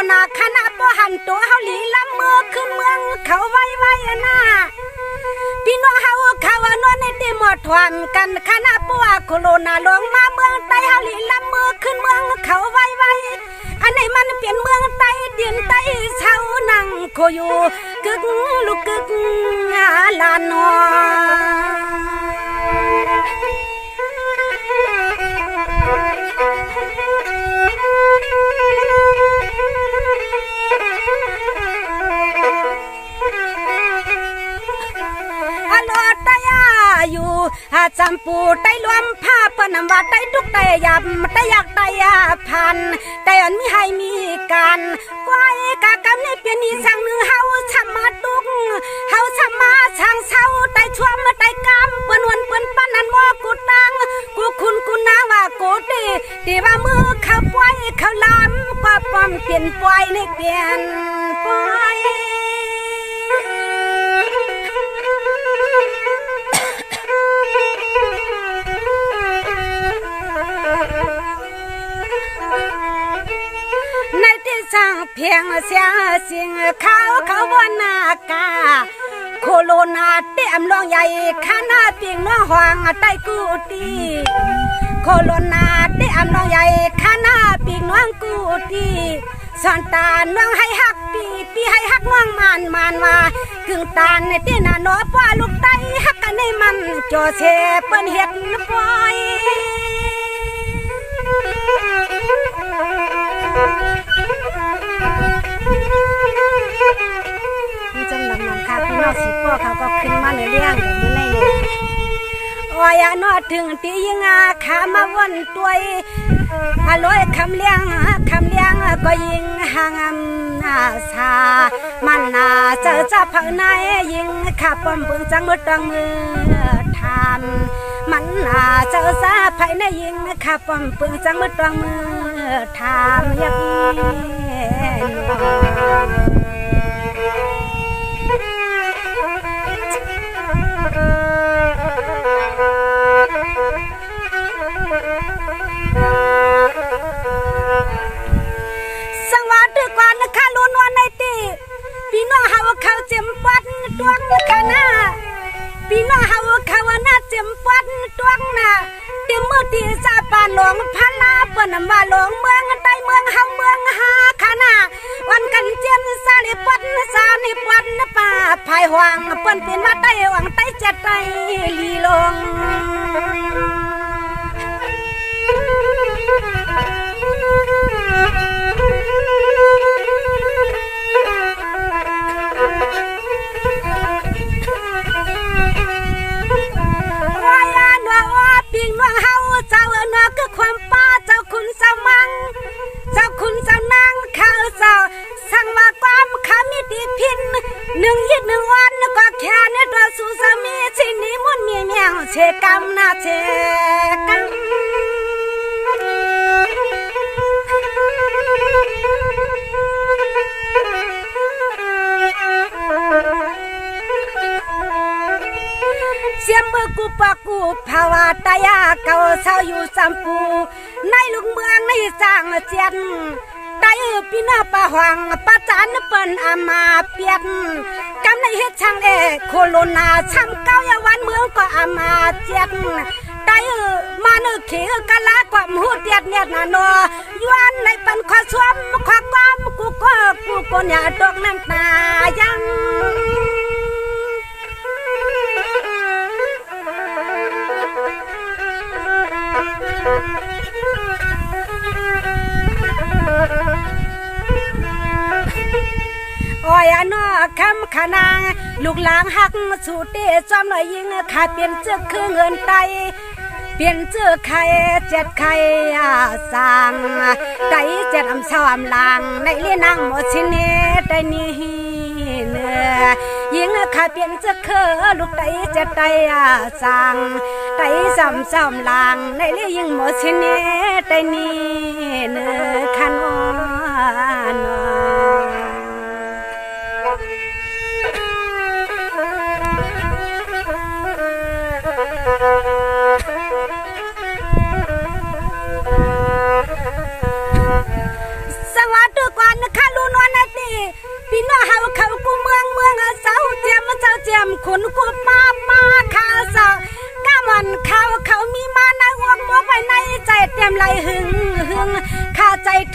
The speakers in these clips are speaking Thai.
นาคณะบ่หันตัวเฮาหลีลำมือขึ้นเมืองเขาไว้ไว้หน้าพี่น้องเฮาเขานอนในตีหมดทวนกันคณะปัวโคโรนาลงมาเมืองใต้เฮาหลีลำมือขึ้นเมืองเขาไว้ไว้อันไหนมันเปลี่ยนเมืองใต้ดินใต้เช้านั่งโคอยู่กึกลูกกึกลานนออยู่จำปูไตรวมผ้าปนำว่าไตทุกไตยับไตอยากไตพันไตอันมีให้มีกันก้อยกะกำนี่เป็นอีสังหนึ่งเฮาช้ำมาตุกเฮาช้ำมาช่างเศร้าไตช่วมไตกำเปิ้นวนเปิ้นปั้นนันมอกูตังกูคุณกูนาว่ากูตีว่ามือเขาปล่อยเขาลำก็ป้อมเปลี่ยนปล่อยในเปลี่ยนปล่อยสร้างเพียงเสียงสิ่งเขาวนนากาโคโรนาเต็มลองใหญ่ขนาดปิงน้องหวางใต้กูตีโคโรนาเต็มลองใหญ่ขนาดปิงน้องกูตีสอนตาน้องให้ฮักปีให้ฮักน้องมันว่ากึ่งตาในตีน่ะน้อป้าลูกไตฮักกันในมันจ่อเชเปิ้นเฮ็ดปล่อยนี่จำนำค่ะพี่น้องสิพ่อเขาก็ขึ้นมาในเรื่องเมื่อในนี้โอ้ยนอถึงตียิงขามาวนตัวอร่อยคำเลี้ยงก็ยิงห่างสามันจะพังในยิงขาป้อมเบิ่งจังมือตองมือทำมันจะภายในยิงขาป้อมเบิ่งจังมือตองมือทำยังสังวาดึกวันนะคะล้วนวันในตีพี่น้องเฮาเขาเจ็มปัดดวงขนาพี่น้องเฮาเขาน่าเจ็มปัดดวงน่ะเต็มมือตีซาปานหลงพลาเปิ้นว่าหลงเมืองใต้เมืองเฮาเมืองหาขนาวันกันเจียนซาลิปัดป่าภายหวังเปิ้นเป็นว่าใต้หวังใต้เจ็ดใต้ลีลงปิงน้องเฮาเจ้าเนาะคือความป้าเจ้าคุณเจ้ามังเจ้าคุณเจ้านางข้าวเจ้าสั่งว่าความขามีติดพินหนึ่งยิดหนึ่งวันก็แค่ในตัวสุสามีชินี้มุนมีเมียงเชกำนาเชกำเสียมือกูปะกูภาวะตายาเก่าเศร้าอยู่สัมปูในลุงเมืองในสร้างเจียนไตพี่น้าปะหวังปะจานเปิ้นอามาเปียนกำในเฮ็ดช่างโคโรนาช่างเก้ายาวันเมืองก็อามาเจียนไตมานึกเขกะลาความหูเตียดเนี่ยน่ะนอยวนในปันขอสวมขอความกูอย่าตกน้ำตายังโอ้ยนอคำขนางลูกหลางหักสูเตจอมหน่อยยิงขาเปลี่ยนเจือคือเงินไตเปลี่ยนเจือไข่เจ็ดไข่สางไตเจ็ดอำเศร้าอำลางในเลี้ยนางหมดชินเนไตนี่เนื้อยิงขาเปลี่ยนเจือคือลูกไตเจ็ดไตสางไตจำเศร้าอำลางในเลี้ยยิงหมดชินเนไตนี่เนื้อขันนสวัสดีก่อนนะคะ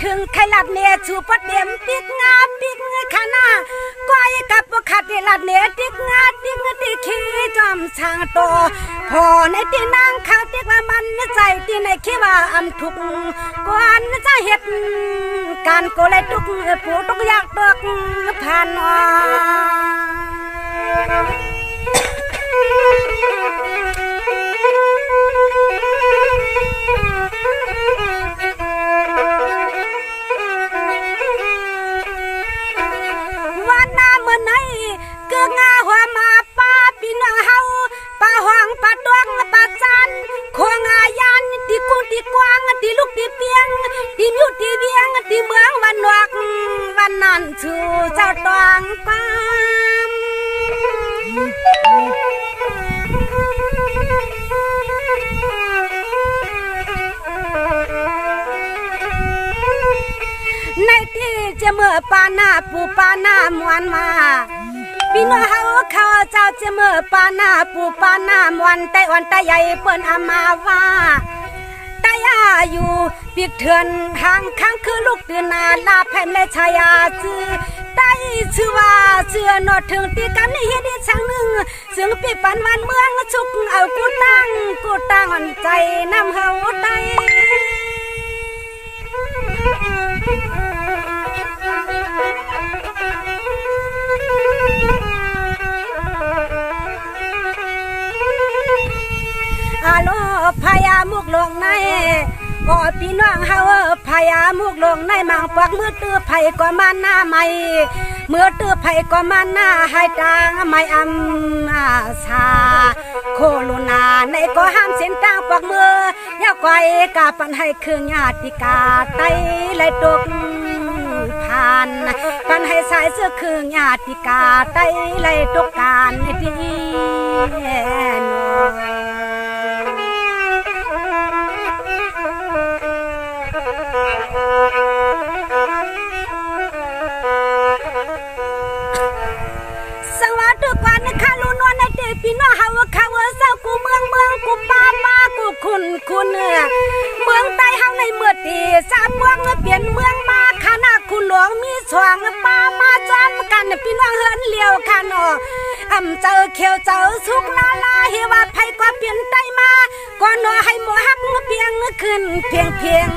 ถึงไข่ลัดเนชูปดเดียมปิกงาปิกขนาก้อยกับขัดเดลัดเนติกงาติกติขี้จอมช่างโตพอในที่นางข้าวติกว่ามันใจที่ในคิดว่าอำทุกก่อนจะเฮ็ดการโกเลยทุกปูทุกอยากตกผ่านนอวันน้ำเมื่อไหนเกืองาหัวมาป้าพี่น้องเฮาป้าหวังป้าดวงป้าจันควงอายันที่กุ้งที่กวางที่ลูกที่เปียงที่มิวที่เวียงที่เมืองวันนอกวันนั้นชูเจ้าตองป้ามในที่จะเมื่อปานาปูปานา มวนมาพี่น้องเฮาเขาเจ้าจะเมื่อปานาปูปานามวนแต่อ่อนแต่ใหญ่เปิ้นอามาว่าตายาอยู่ปีกเถื่อนห่างข้างคือลูกตื่นนาลาแผ่นและชายาจื้อได้ชื่อว่าเชื่อนอดถึงตีกันในเฮ็ดช่างหนึ่งซึ่งปีปันวันเมืองชุกเอากูตั้งอ่อนใจน้ำเฮาได้อาโลพยามุกลงในก็พี่น้องเฮาพยามุกลงในมังปักมือตื้อไผก็มาหน้าใหม่เมื่อตื้อไผก็มาหน้าให้ตางไม่อำชาโคลุนาในก็ห้ามเส้นตางปักมือยาไกวกาปันให้คืนญาติกาไตไหลตกผ่านปันให้สายเสื้อคืนญาติกาไตไหลตกการดีนพี่น้องเฮาเขาเศร้ากูเมืองกูป้ากูคุณเมืองใต้เฮาในเมื่อตีสามเมืองเปลี่ยนเมืองมาคณะคุณหลวงมีสว่างป้ามาจอมกันพี่น้องเฮินเลี้ยวค่ะเนาะเจอเขียวเจอสุกลาเฮว่าไผก็เปลี่ยนใต้มาก็เนาะให้หมอฮักเพียงขึ้นเพียง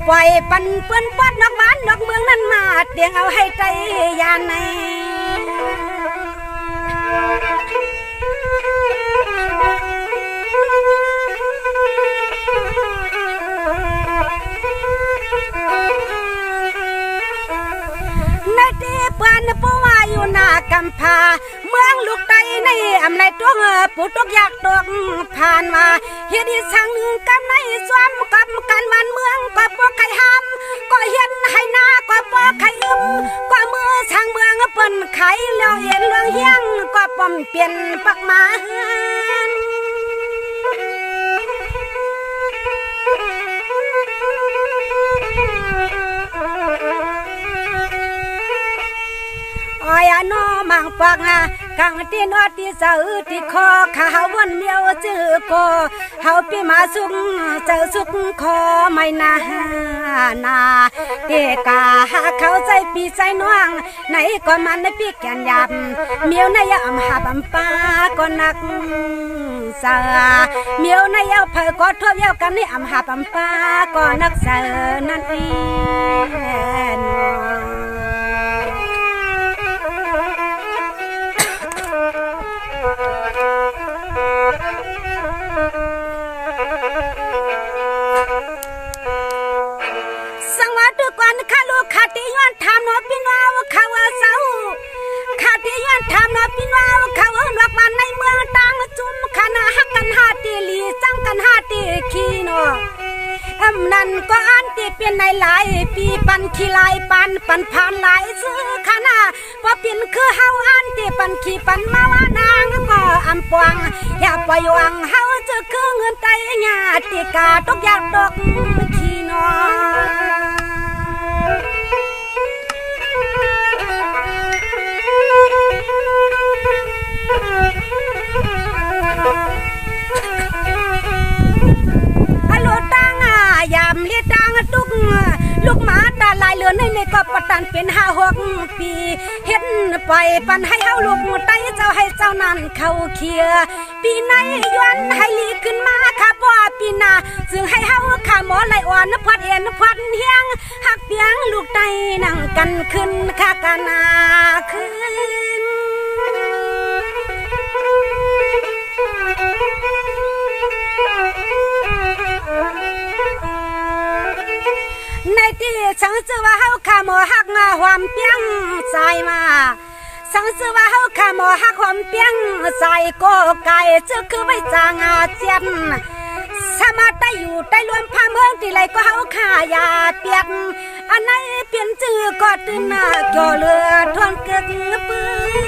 ปล่อยปันเปิ้นปอดนอกบ้านนอกเมืองนั้นมาเตียงเอาให้ใจยานในเปิ้นผู้ว่าอยู่หน้ากำพาเมืองลูกไตในอำไลตวงผู้ตกอยากตกผ่านมาเฮ็ดอีสังหนึ่งกำในสวมกับกันวันเมืองก็บ่ใครห้ามก็เฮ็ดให้หน้าก็บ่ใครอึมก็มือทางเมืองเปิ้นไขแล้วเห็นเรื่องเฮียงก็ป้อมเปลี่ยนปักมาอ้อยน้อมังปักกังที่นอที่สะอื้อที่คอข้าวนเมียวจื้อโกเฮาปีมาสุกเจอสุกคอไม่นาเตกาเขาใจปีใจน้องไหนก็มันในปีแก่นยำเมียวในยำหาบำปาก็นักสาเมียวในยำเผอก็ทั่วเยากันนี่อำหาบำปาก็นักเสนั่นเองสังวัตก่อนข้าลูกขาตีย้อนทำนอพี่น้าวเขาเศร้าขาตีย้อนทำนอพี่น้าวเขาหลักบ้านในเมืองต่างจุ่มขนาฮักกันหาตีลีจังกันหาตีขี้นอนั่นก็อันตีเป็นในหลายปีปันขี้ลายปันผ่านหลายซื้อขนาพอเป็นคือเฮาอันตีปันขี้ปันมาว่านางก็ปวงอย่าปล่อยวังเฮาจะคือเงินไตญาติกาตกอยากตกขี้นอฮัลโหลตังยามเรียตังตุกลูกหมา ลือในก็ปตันเป็น5-6 ปีเฮ็ดไปปันให้เฮาลูกไตเจ้าให้เจ้านั้นเข้าเคลียปีไหนย้อนให้ลีขึ้นมาค่ะบ่ปีหน้าซึ่งให้เฮาค่ะหมอไหลอ่อนพัดเอ็นพัดเฮียงหักเปียงลูกไตนั่งกันขึ้นค่ะกันนาขึ้นในที่สังสือว่าเฮาขาหมอหักมาความเปียงใส่มาสังสือว่าเฮาขาหมอหักความเปียงใส่ก็ไก่จึคือไว้จางอาเจียนสามารถได้อยู่ได้รวมพาเมืองที่ไรก็เฮาขายาเปียกอันไหนเปลี่ยนจื่อก็ตื่นหน้าจ่อเรือทวนเกิดปืน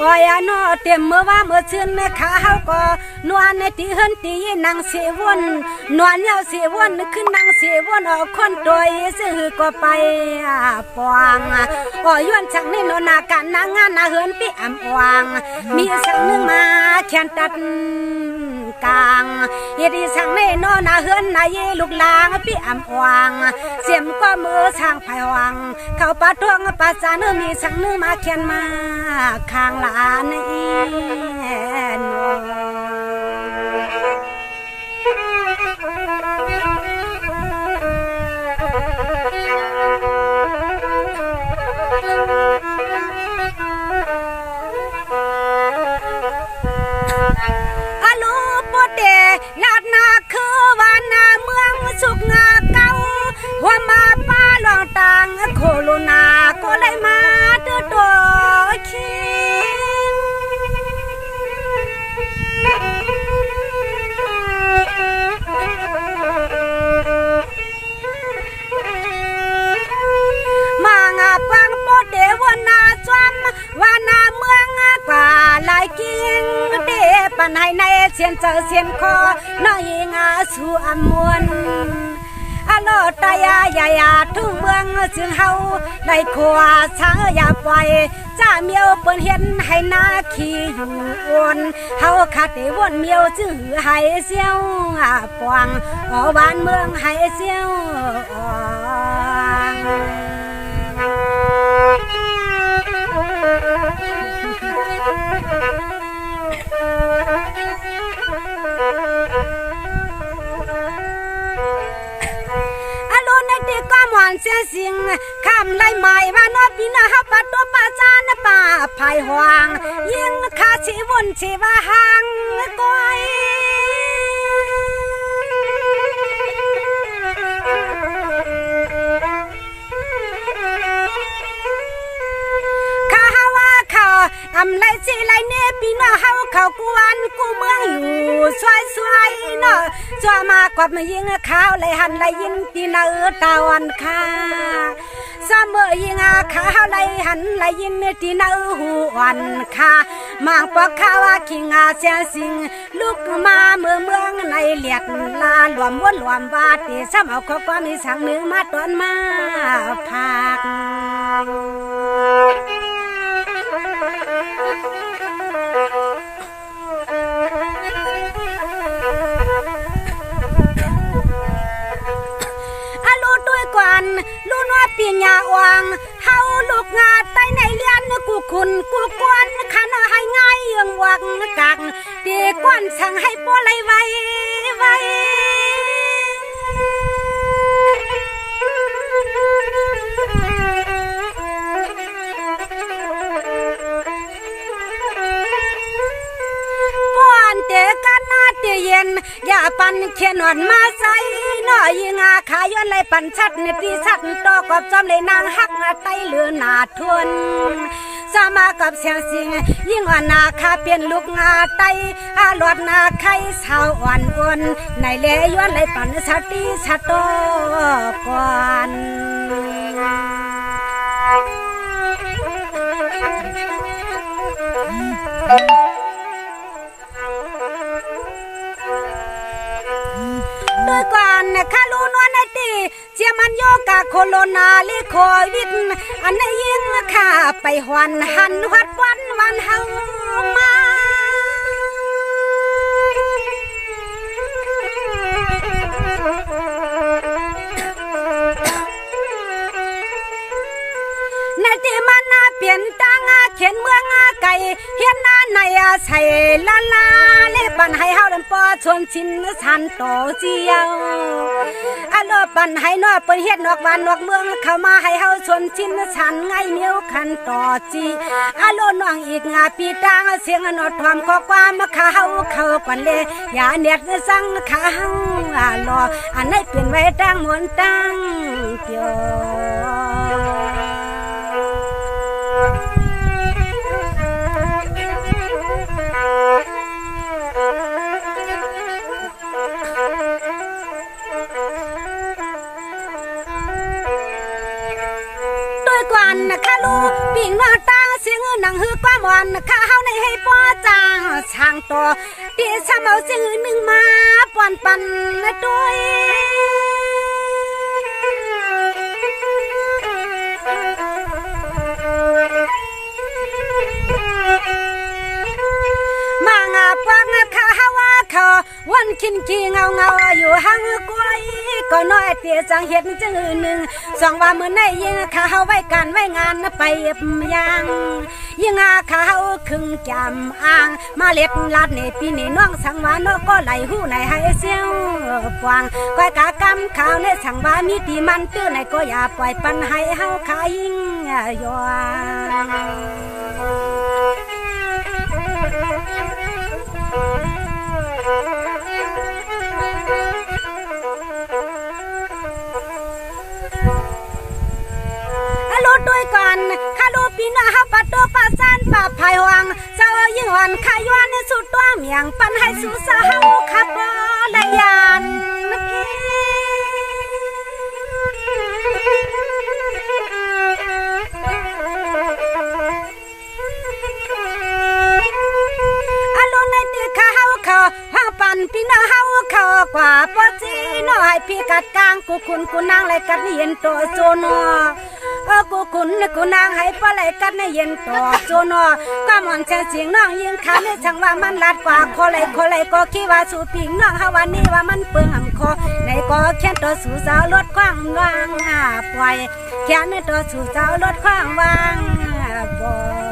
โอ้ยนอเต็มเมื่อว่าเมื่อชื่นแม่ขาเฮาก็นวลในตีเฮินตีนางเสวนนวลยาวเสวนขึ้นนางเสวนออกคนโดยซื้อก็ไปปองอ้อยวนชักนี่นนาการนางงานนาเฮินปีอ่ำวางมีสักนึงมาแขนตัดกลางเฮ็ดสังนี่นนาเฮินนายลูกลางปีอ่ำวางเสียมก็มือช่างไผวังเข้าปะทวงปะจานมีสักนึงมาแขนมาข้างหลังอีนอาลูปเดลาดนาคือวานาเมืองสุกงาเก่าหัวมาป้าลองต่างโคโลนาก็เลยมาดื้อตัวคิงมางาปังโปเดวนาจวมวานาเมืองกว่าลายกิ้งเดปันให้ในเสียนเจอเสียนคอน้อยงาสู่อมวนอโลตายายาทุ่งเมืองจึงเฮาได้ขวาช้างอย่าปล่อยจ้าเมียวเปิ้นเห็นให้นาขี้อยู่วนเฮาขาดวนเมียวจึงให้เสียวปวงบ้านเมืองให้เสียวเสียสิงข้ามไล่ใหม่ว่านอปีนาฮับปัดตัวป่าจานป่าภายหวางยิงคาชีวนชีว่าหางก้อยข้าว่าเขาอำไล่ชีไล่เนปีนาเฮาเขากวนกูเมืองอยู่สวยๆเนาะจัวมากว่ามายิงข้าวไล่หันไล่ยินตีนาตาวันค่าสามเมื่อยิงข้าวไล่หันไล่ยินตีนาหูวันค่ามางปอกข้าวขิงเสียสิงลูกมาเมืองในเลียดลาหลวมวนหลวมบาตีซ้ำเอาข้อความมีสังหนึ่งมาตอนมาพักลูนวดปีญาวังเฮาลูกงาใต้ในเลียนกูคุณกูกวนขันให้ง่ายยังวังกักตีกวนสั่งให้ปล่อยไว้ป้อนเตกันนาเตเย็นอย่าปันเขียนหอนมาใส่น้อยยิงขายย้อนเลยปันชัดในตีชัดตอกกับจอมเลยนางหักไตเลือนาทวนสามากับเสียงสิงยิ่งอ่อนนาคาเปลี่ยนลูกงาไตหลอดนาไข่สาวอ่อนวนในเลย้อนเลยปันชัดตีชัดโตก่อนด้วยก่อนคาลูนวลตีเจียมันโยกาโคโลนาลิโควิดอันนี้ยิงข้าไปหวันหันวัดวันวา านเฮามานาทีมันเปลี่ยนตังเขียนเมืองไก่เฮียนนาในใส่ลาลาเล่ปันให้เฮาลำปอชวนชินสันโตเจียวอะโลปันให้นอเปิ้นเฮ็ดนอกบ้านนอกเมืองเข้ามาให้เฮาชวนชินสันไงเมียวคันต่อจีอะโลน้องอีกปีตางเสียงนอทอมข้อความมาเข้าก่อนเลยอย่าเน็ดสั่งเข้าอะโลอันไหนเปลี่ยนไว้ตั้งมนตั้งเปียวข้าลูปิ่งนอตางเสียงหนังฮือความอ่อนข้าเฮาในให้ป้อจางช่างต่อตีช้ำเอาเสียงหนึ่งมาป่อนปันด้วยมางาพวกข้าเฮาว่าเขาวันกินขี้เงาอยู่ห่างกล้วยก็น้อยเตี้ยจังเห็ดจังหนึ่งสองว่ามือในยิงข้าเฮาไว้การไว้งานไปยังยิงข้าเฮาครึ่งจำอ่างมาเล็บลาดในปีนี้น้องสังวานก็ไหลหูในให้เสียวฟางก้อยกากำข้าวในสังวามีตีมันตื้อในก็อย่าปล่อยปันให้เฮาขายิงย้อนด้วยกันข้าดูปีนาเฮาปัดตัวปาซานป่าภายวังเจ้ายิ่งอ่อนข้ายวนในสุดตัวเมียงปันให้สุสาเฮาขับบ่ได้ยานอารมณ์ในตีข้าเฮาเขาห้างปันปีนาเฮาเขากว่าปอจีน้อยพี่กัดกลางกูคุณกูนางไรกัดเย็นตัวโซนกูคุณกูนางให้ปลาไหลกัดในเย็นต่อโจนอก็มอนเสียงน้องยิงขาในช่างว่ามันลัดกว่าคอไหลก็คิดว่าสู่ปิงน้องฮาวันนี้ว่ามันเปิงหำคอในก็แค่ตัวสู่สาวลดความวางปล่อยแค่ในตัวสู่สาวลดความวางปล่อย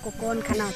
กูโกนขนาด